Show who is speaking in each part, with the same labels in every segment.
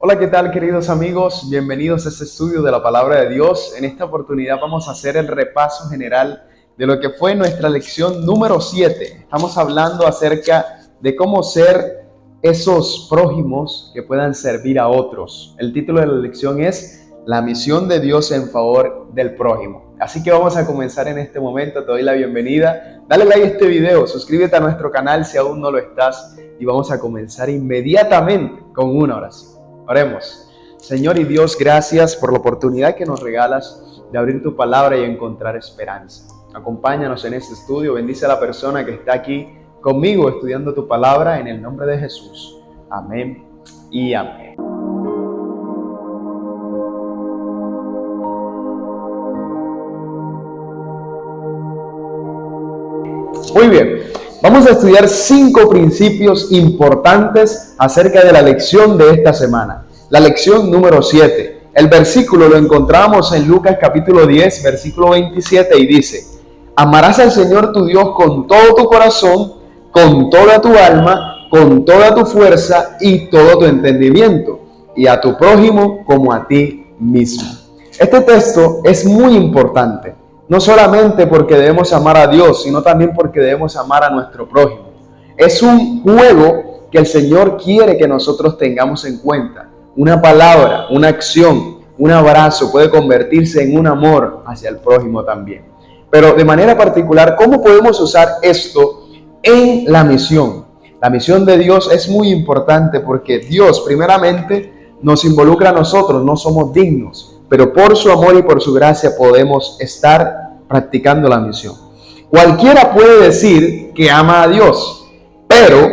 Speaker 1: Hola, ¿qué tal, queridos amigos? Bienvenidos a este estudio de la Palabra de Dios. En esta oportunidad vamos a hacer el repaso general de lo que fue nuestra lección número 7. Estamos hablando acerca de cómo ser esos prójimos que puedan servir a otros. El título de la lección es La misión de Dios en favor del prójimo. Así que vamos a comenzar en este momento. Te doy la bienvenida. Dale like a este video, suscríbete a nuestro canal si aún no lo estás y vamos a comenzar inmediatamente con una oración. Oremos. Señor y Dios, gracias por la oportunidad que nos regalas de abrir tu palabra y encontrar esperanza. Acompáñanos en este estudio, bendice a la persona que está aquí conmigo estudiando tu palabra en el nombre de Jesús. Amén y amén. Muy bien. Vamos a estudiar 5 principios importantes acerca de la lección de esta semana. La lección número 7. El versículo lo encontramos en Lucas capítulo 10, versículo 27 y dice: Amarás al Señor tu Dios con todo tu corazón, con toda tu alma, con toda tu fuerza y todo tu entendimiento, y a tu prójimo como a ti mismo. Este texto es muy importante. No solamente porque debemos amar a Dios, sino también porque debemos amar a nuestro prójimo. Es un juego que el Señor quiere que nosotros tengamos en cuenta. Una palabra, una acción, un abrazo puede convertirse en un amor hacia el prójimo también. Pero de manera particular, ¿cómo podemos usar esto en la misión? La misión de Dios es muy importante porque Dios primeramente nos involucra a nosotros, no somos dignos, pero por su amor y por su gracia podemos estar practicando la misión. Cualquiera puede decir que ama a Dios, pero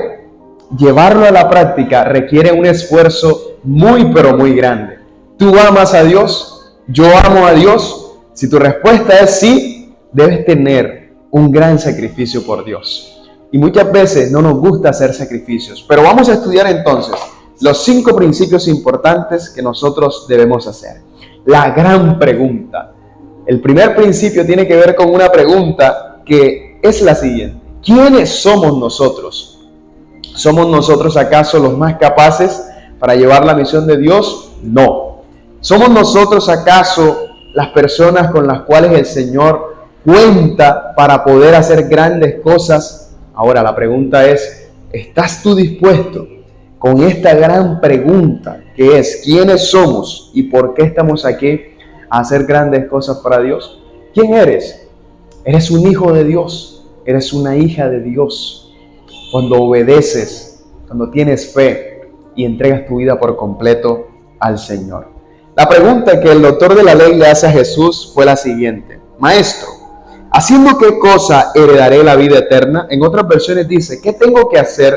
Speaker 1: llevarlo a la práctica requiere un esfuerzo muy grande. ¿Tú amas a Dios? ¿Yo amo a Dios? Si tu respuesta es sí, debes tener un gran sacrificio por Dios. Y muchas veces no nos gusta hacer sacrificios, pero vamos a estudiar entonces los 5 principios importantes que nosotros debemos hacer. La gran pregunta. El primer principio tiene que ver con una pregunta que es la siguiente: ¿quiénes somos nosotros? ¿Somos nosotros acaso los más capaces para llevar la misión de Dios? No. ¿Somos nosotros acaso las personas con las cuales el Señor cuenta para poder hacer grandes cosas? Ahora la pregunta es: ¿estás tú dispuesto con esta gran pregunta que es ¿quiénes somos y por qué estamos aquí a hacer grandes cosas para Dios? ¿Quién eres? Eres un hijo de Dios, eres una hija de Dios. Cuando obedeces, cuando tienes fe y entregas tu vida por completo al Señor. La pregunta que el doctor de la ley le hace a Jesús fue la siguiente: Maestro, ¿haciendo qué cosa heredaré la vida eterna? En otras versiones dice: ¿qué tengo que hacer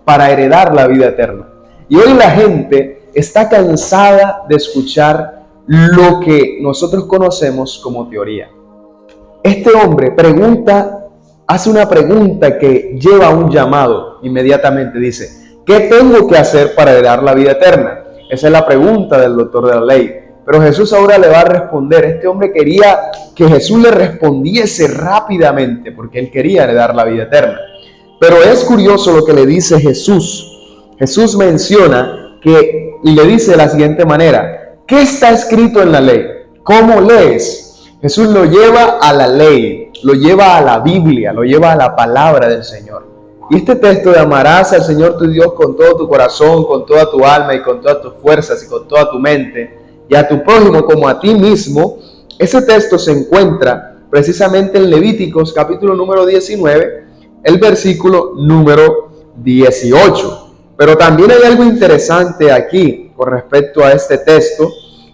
Speaker 1: para heredar la vida eterna? Y hoy la gente está cansada de escuchar lo que nosotros conocemos como teoría. Este hombre hace una pregunta que lleva a un llamado inmediatamente. Dice: ¿qué tengo que hacer para heredar la vida eterna? Esa es la pregunta del doctor de la ley. Pero Jesús ahora le va a responder. Este hombre quería que Jesús le respondiese rápidamente porque él quería heredar la vida eterna. Pero es curioso lo que le dice Jesús. Jesús menciona y le dice de la siguiente manera: ¿qué está escrito en la ley? ¿Cómo lees? Jesús lo lleva a la ley, lo lleva a la Biblia, lo lleva a la palabra del Señor. Y este texto de amarás al Señor tu Dios con todo tu corazón, con toda tu alma y con todas tus fuerzas y con toda tu mente, y a tu prójimo como a ti mismo, ese texto se encuentra precisamente en Levíticos capítulo número 19, el versículo número 18. Pero también hay algo interesante aquí con respecto a este texto,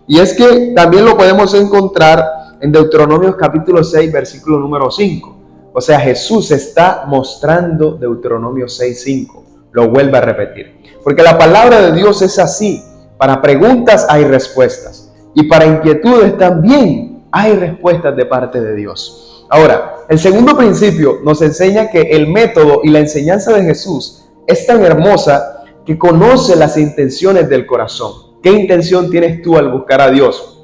Speaker 1: y es que también lo podemos encontrar en Deuteronomios capítulo 6, versículo número 5. O sea, Jesús está mostrando Deuteronomio 6:5. Lo vuelve a repetir. Porque la palabra de Dios es así. Para preguntas hay respuestas. Y para inquietudes también hay respuestas de parte de Dios. Ahora, el segundo principio nos enseña que el método y la enseñanza de Jesús es tan hermosa que conoce las intenciones del corazón. ¿Qué intención tienes tú al buscar a Dios?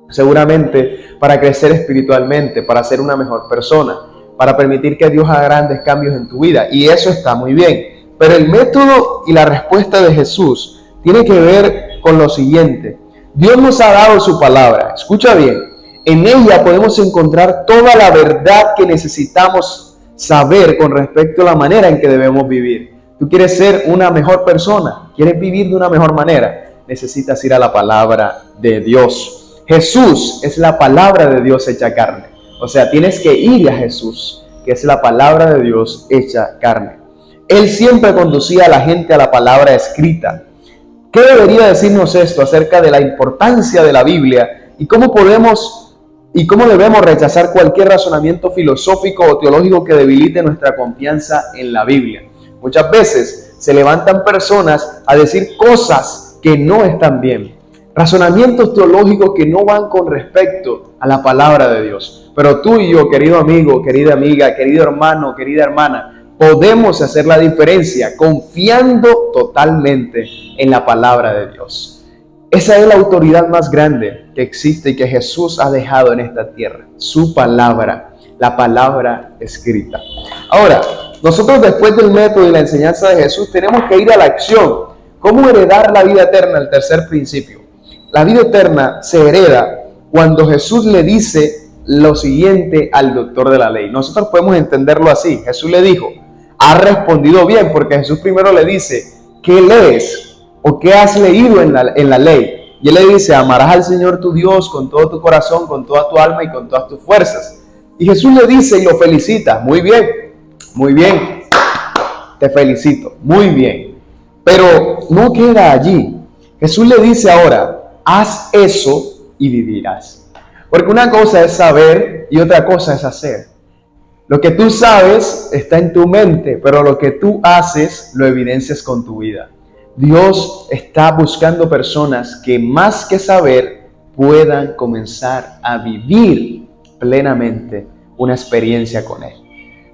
Speaker 1: Seguramente para crecer espiritualmente, para ser una mejor persona, para permitir que Dios haga grandes cambios en tu vida. Y eso está muy bien. Pero el método y la respuesta de Jesús tiene que ver con lo siguiente. Dios nos ha dado su palabra. Escucha bien. En ella podemos encontrar toda la verdad que necesitamos saber con respecto a la manera en que debemos vivir. Tú quieres ser una mejor persona, quieres vivir de una mejor manera, necesitas ir a la palabra de Dios. Jesús es la palabra de Dios hecha carne. O sea, tienes que ir a Jesús, que es la palabra de Dios hecha carne. Él siempre conducía a la gente a la palabra escrita. ¿Qué debería decirnos esto acerca de la importancia de la Biblia y cómo debemos rechazar cualquier razonamiento filosófico o teológico que debilite nuestra confianza en la Biblia? Muchas veces se levantan personas a decir cosas que no están bien, razonamientos teológicos que no van con respecto a la palabra de Dios. Pero tú y yo, querido amigo, querida amiga, querido hermano, querida hermana, podemos hacer la diferencia confiando totalmente en la palabra de Dios. Esa es la autoridad más grande que existe y que Jesús ha dejado en esta tierra, su palabra, la palabra escrita. Ahora, nosotros después del método y la enseñanza de Jesús tenemos que ir a la acción. ¿Cómo heredar la vida eterna? El tercer principio. La vida eterna se hereda cuando Jesús le dice lo siguiente al doctor de la ley. Nosotros podemos entenderlo así. Jesús le dijo, has respondido bien, porque Jesús primero le dice, ¿qué lees? ¿O qué has leído en la ley? Y él le dice, amarás al Señor tu Dios con todo tu corazón, con toda tu alma y con todas tus fuerzas. Y Jesús le dice y lo felicita, muy bien, te felicito, muy bien. Pero no queda allí. Jesús le dice ahora, haz eso y vivirás. Porque una cosa es saber y otra cosa es hacer. Lo que tú sabes está en tu mente, pero lo que tú haces lo evidencias con tu vida. Dios está buscando personas que más que saber puedan comenzar a vivir plenamente una experiencia con Él.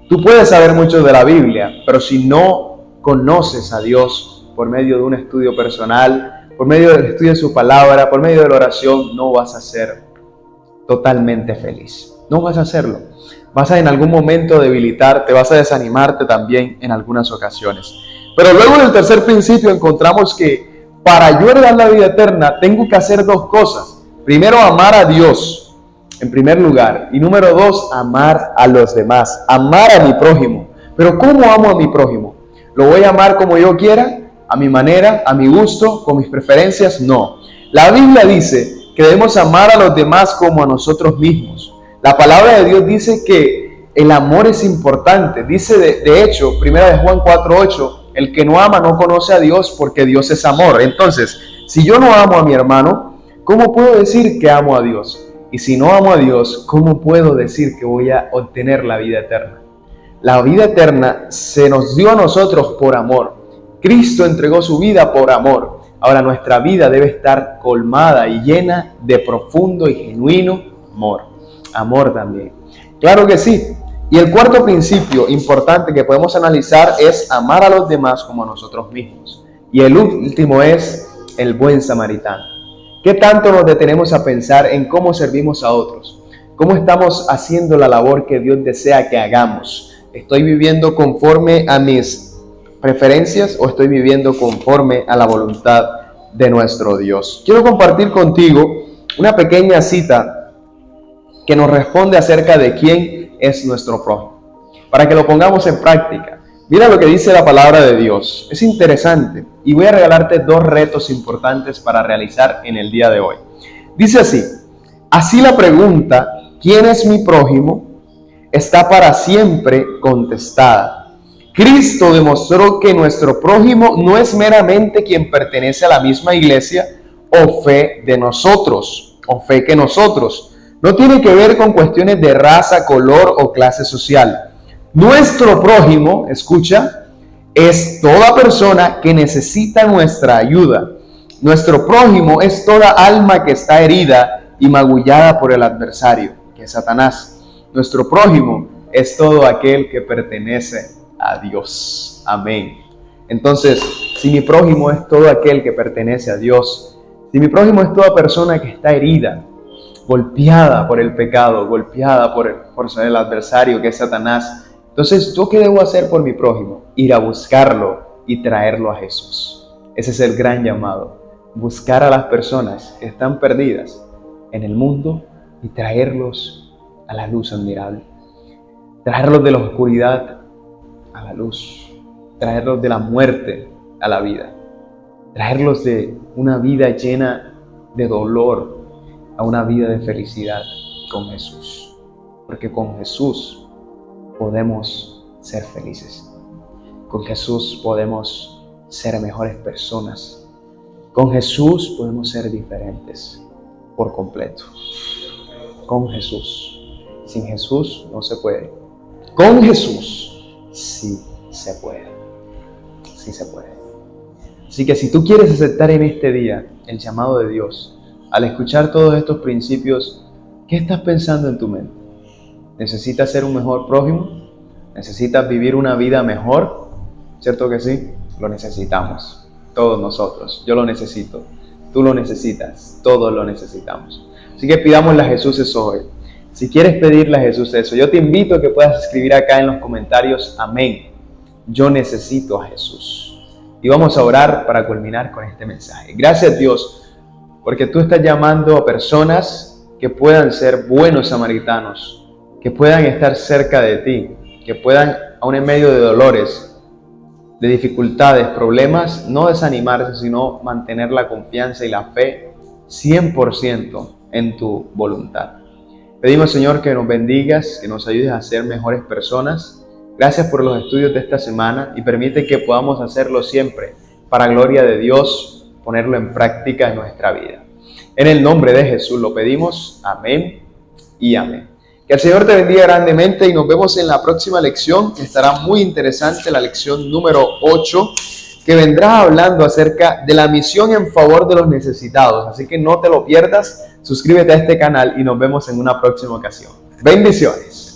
Speaker 1: Tú puedes saber mucho de la Biblia, pero si no conoces a Dios por medio de un estudio personal, por medio del estudio de su palabra, por medio de la oración, no vas a ser totalmente feliz. No vas a hacerlo. Vas a en algún momento debilitarte, vas a desanimarte también en algunas ocasiones. Pero luego en el tercer principio encontramos que para yo heredar la vida eterna tengo que hacer dos cosas. Primero, amar a Dios en primer lugar. Y número dos, amar a los demás. Amar a mi prójimo. Pero ¿cómo amo a mi prójimo? ¿Lo voy a amar como yo quiera? ¿A mi manera? ¿A mi gusto? ¿Con mis preferencias? No. La Biblia dice que debemos amar a los demás como a nosotros mismos. La palabra de Dios dice que el amor es importante. Dice de hecho, 1 Juan 4:8, el que no ama no conoce a Dios porque Dios es amor. Entonces, si yo no amo a mi hermano, ¿cómo puedo decir que amo a Dios? Y si no amo a Dios, ¿cómo puedo decir que voy a obtener la vida eterna? La vida eterna se nos dio a nosotros por amor. Cristo entregó su vida por amor. Ahora nuestra vida debe estar colmada y llena de profundo y genuino amor. Amor también. Claro que sí. Y el cuarto principio importante que podemos analizar es amar a los demás como a nosotros mismos. Y el último es el buen samaritano. ¿Qué tanto nos detenemos a pensar en cómo servimos a otros? ¿Cómo estamos haciendo la labor que Dios desea que hagamos? ¿Estoy viviendo conforme a mis preferencias o estoy viviendo conforme a la voluntad de nuestro Dios? Quiero compartir contigo una pequeña cita que nos responde acerca de quién es nuestro prójimo, para que lo pongamos en práctica. Mira lo que dice la palabra de Dios. Es interesante y voy a regalarte dos retos importantes para realizar en el día de hoy. Dice así la pregunta, ¿quién es mi prójimo?, está para siempre contestada. Cristo demostró que nuestro prójimo no es meramente quien pertenece a la misma iglesia o fe de nosotros, o fe que nosotros. No tiene que ver con cuestiones de raza, color o clase social. Nuestro prójimo, escucha, es toda persona que necesita nuestra ayuda. Nuestro prójimo es toda alma que está herida y magullada por el adversario, que es Satanás. Nuestro prójimo es todo aquel que pertenece a Dios. Amén. Entonces, si mi prójimo es todo aquel que pertenece a Dios, si mi prójimo es toda persona que está herida, golpeada por el pecado, golpeada por el adversario que es Satanás, entonces, ¿yo qué debo hacer por mi prójimo? Ir a buscarlo y traerlo a Jesús. Ese es el gran llamado. buscar a las personas que están perdidas en el mundo y traerlos a la luz admirable. Traerlos de la oscuridad a la luz. Traerlos de la muerte a la vida. Traerlos de una vida llena de dolor a una vida de felicidad con Jesús. Porque con Jesús podemos ser felices. Con Jesús podemos ser mejores personas. Con Jesús podemos ser diferentes por completo. Con Jesús. Sin Jesús no se puede. Con Jesús sí se puede. Sí se puede. Así que si tú quieres aceptar en este día el llamado de Dios, al escuchar todos estos principios, ¿qué estás pensando en tu mente? ¿Necesitas ser un mejor prójimo? ¿Necesitas vivir una vida mejor? ¿Cierto que sí? Lo necesitamos. Todos nosotros. Yo lo necesito. Tú lo necesitas. Todos lo necesitamos. Así que pidámosle a Jesús eso hoy. Si quieres pedirle a Jesús eso, yo te invito a que puedas escribir acá en los comentarios, amén. Yo necesito a Jesús. Y vamos a orar para culminar con este mensaje. Gracias, Dios, porque tú estás llamando a personas que puedan ser buenos samaritanos, que puedan estar cerca de ti, que puedan, aun en medio de dolores, de dificultades, problemas, no desanimarse, sino mantener la confianza y la fe 100% en tu voluntad. Pedimos, Señor, que nos bendigas, que nos ayudes a ser mejores personas. Gracias por los estudios de esta semana y permite que podamos hacerlo siempre para gloria de Dios, ponerlo en práctica en nuestra vida. En el nombre de Jesús lo pedimos. Amén y amén. Que el Señor te bendiga grandemente y nos vemos en la próxima lección, que estará muy interesante, la lección número 8, que vendrá hablando acerca de la misión en favor de los necesitados. Así que no te lo pierdas, suscríbete a este canal y nos vemos en una próxima ocasión. Bendiciones.